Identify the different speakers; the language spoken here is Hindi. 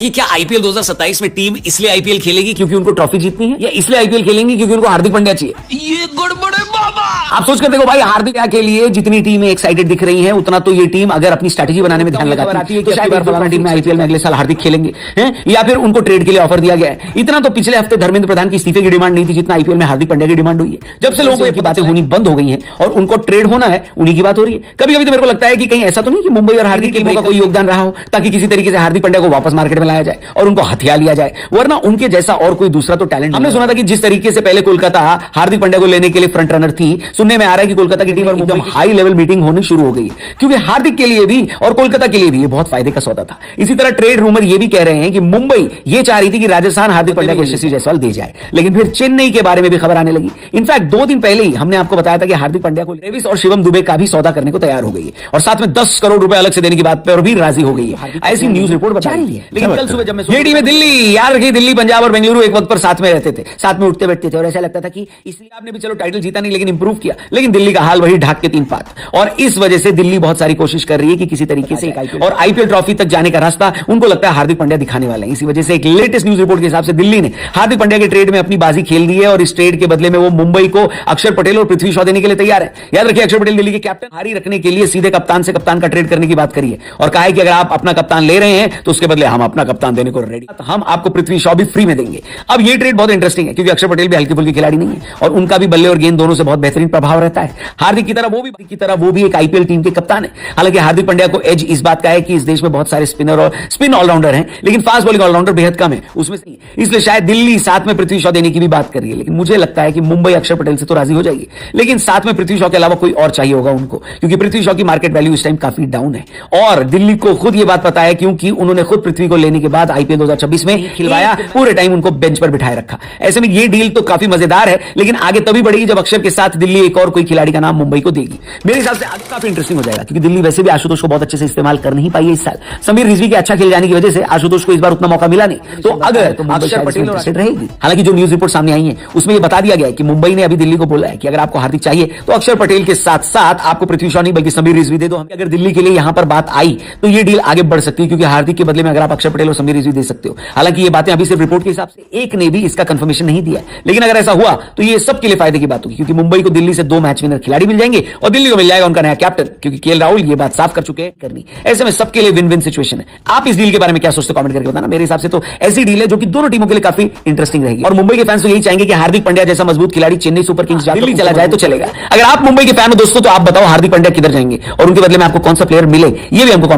Speaker 1: ये क्या आईपीएल 2027 में टीम इसलिए आईपीएल खेलेगी क्योंकि उनको ट्रॉफी जीतनी है, या इसलिए आईपीएल खेलेंगी क्योंकि उनको हार्दिक पांड्या चाहिए?
Speaker 2: ये गड़बड़ है बाबा।
Speaker 1: आप सोच कर देखो भाई, हार्दिक पांड्या के लिए जितनी टीमें एक्साइटेड दिख रही हैं, उतना तो ये टीम अगर अपनी स्ट्रैटेजी बनाने में ध्यान लगाती है कि शायद फलाना टीम में आईपीएल में अगले साल हार्दिक खेलेंगे हैं, या फिर उनको ट्रेड के लिए ऑफर दिया गया है। इतना तो पिछले हफ्ते धर्मेंद्र प्रधान की इस्तीफे की डिमांड नहीं थी जितना आईपीएल में हार्दिक पांड्या की डिमांड हुई है। जब से लोगों को ये बातें होनी बंद हो गई हैं और उनको ट्रेड होना है, उन्हीं की बात हो रही है। कभी कभी तो मेरे को लगता है कि कहीं ऐसा तो नहीं कि मुंबई और हार्दिक टीमों का कोई योगदान रहा हो ताकि किसी तरीके से हार्दिक पांड्या को वापस मार्केट में लाया जाए और उनको हथिया लिया जाए, वरना उनके जैसा और कोई दूसरा तो टैलेंट। हमने सुना था कि जिस तरीके से पहले कोलकाता हार्दिक पांड्या को लेने के लिए फ्रंट रनर थी, सुनने में आ रहा है कि कोलकाता की टीम और एकदम हाई लेवल मीटिंग होनी शुरू हो गई है, क्योंकि हार्दिक के लिए भी और कोलकाता के लिए भी ये बहुत फायदे का सौदा था। इसी तरह ट्रेड रूमर ये भी कह रहे हैं कि मुंबई ये चाह रही थी कि राजस्थान हार्दिक पांड्या को यशस्वी जायसवाल दे जाए, लेकिन फिर चेन्नई के बारे में भी खबर आने लगी। इनफैक्ट 2 दिन पहले ही हमने आपको बताया था कि हार्दिक पांड्या को ट्रेविस और शिवम दुबे का भी सौदा करने को तैयार हो गई है और साथ में 10 करोड़ रुपए अलग से देने की बात पर भी राजी हो गई है, ऐसी न्यूज रिपोर्ट बता रही है। लेकिन कल सुबह जब मैं ये टीम है दिल्ली, याद रखिए दिल्ली, पंजाब और बेंगलुरु एक वक्त पर साथ में रहते थे, साथ में उठते बैठते थे और ऐसा लगता था कि इसलिए आपने भी चलो टाइटल जीता नहीं लेकिन इंप्रूव किया। लेकिन दिल्ली का हाल वही ढाक के 3 पात, और इस वजह से दिल्ली बहुत सारी कोशिश कर रही है कि किसी तरीके से और आईपीएल ट्रॉफी तक जाने का रास्ता उनको लगता है हार्दिक पांड्या दिखाने वाले हैं। इसी वजह से एक लेटेस्ट न्यूज रिपोर्ट के हिसाब से दिल्ली ने हार्दिक पांड्या के ट्रेड में अपनी बाजी खेल दी है और इस ट्रेड के बदले में वो मुंबई को अक्षर पटेल और पृथ्वी शॉ देने के लिए तैयार है। याद रखिए, अक्षर पटेल दिल्ली के कैप्टन, हारी रखने के लिए सीधे कप्तान से कप्तान का ट्रेड करने की बात करी है और कहा है कि अगर आप अपना कप्तान ले रहे हैं तो उसके बदले हम अपना कप्तान देने को रेडी, हम आपको पृथ्वी शॉ भी फ्री में देंगे। अब ये ट्रेड बहुत इंटरेस्टिंग है क्योंकि अक्षर पटेल भी हल्की फुल्की खिलाड़ी नहीं है और उनका भी बल्ले और गेंद दोनों से बहुत बेहतरीन प्रभाव रहता है। हार्दिक की तरह वो भी एक आईपीएल टीम के कप्तान है। हालांकि हार्दिक पांड्या को एज इस बात का है कि इस देश में बहुत सारे स्पिनर और स्पिन ऑलराउंडर हैं, लेकिन फास्ट बॉलिंग ऑलराउंडर बेहद कम है उसमें से, इसलिए शायद दिल्ली साथ में पृथ्वी शॉ देने की भी बात कर रही है। लेकिन मुझे लगता है कि मुंबई अक्षर पटेल से तो राजी हो जाएगी, लेकिन साथ में पृथ्वी शॉ के अलावा कोई और चाहिए होगा उनको, क्योंकि पृथ्वी शॉ की मार्केट वैल्यू इस टाइम काफी डाउन है और दिल्ली को खुद ये बात पता है क्योंकि उन्होंने खुद पृथ्वी को लेने के बाद आईपीएल 2026 में खिलवाया, पूरे टाइम उनको बेंच पर बिठाए रखा। ऐसे में ये डील तो काफी मजेदार है, लेकिन आगे तभी बढ़ेगी जब अक्षर के साथ दिल्ली एक और कोई खिलाड़ी का नाम मुंबई को देगी। मेरे हिसाब से आगे काफी इंटरेस्टिंग हो जाएगा क्योंकि दिल्ली वैसे भी आशुतोष को बहुत अच्छे से इस्तेमाल कर नहीं पाई है इस साल। समीर रिजवी के अच्छा खेल जाने की वजह से आशुतोष को इस बार उतना मौका मिला नहीं, तो अगर अक्षर पटेल इंटरेस्टेड रहेगी। हालांकि जो न्यूज रिपोर्ट सामने आई है उसमें यह बता दिया गया है कि मुंबई ने अभी दिल्ली को बोला है कि अगर आपको हार्दिक चाहिए तो अक्षर पटेल के साथ साथ आपको पृथ्वी शॉ नहीं बल्कि समीर रिजवी दे दो। अगर दिल्ली के लिए यहां पर बात आई तो ये डील आगे बढ़ सकती है क्योंकि हार्दिक के बदले में अगर आप अक्षर पटेल और समीर रिजवी दे सकते हो। हालांकि ये बातें अभी सिर्फ रिपोर्ट के हिसाब से एक ने भी इसका कंफर्मेशन नहीं दिया, लेकिन अगर ऐसा हुआ तो ये सबके लिए फायदे की बात होगी क्योंकि मुंबई को दिल्ली से 2 मैच विनर खिलाड़ी मिल जाएंगे और दिल्ली को मिल जाएगा उनका नया कैप्टन, क्योंकि केएल राहुल ये बात साफ कर चुके हैं करनी। ऐसे में सबके लिए विन विन सिचुएशन है। आप इस डील के बारे में क्या सोचते हो कमेंट करके बताना। मेरे हिसाब से तो ऐसी डील है जो कि दोनों टीमों के लिए काफी इंटरेस्टिंग रहेगी और मुंबई के फैंस तो यही चाहेंगे कि हार्दिक पांड्या जैसा मजबूत खिलाड़ी चेन्नई सुपर किंग्स दिल्ली चला जाए तो चलेगा। अगर आप मुंबई के फैन हो दोस्तों तो आप बताओ हार्दिक पांड्या किधर जाएंगे और उनके बदले में आपको कौन सा प्लेयर मिले, ये भी हमको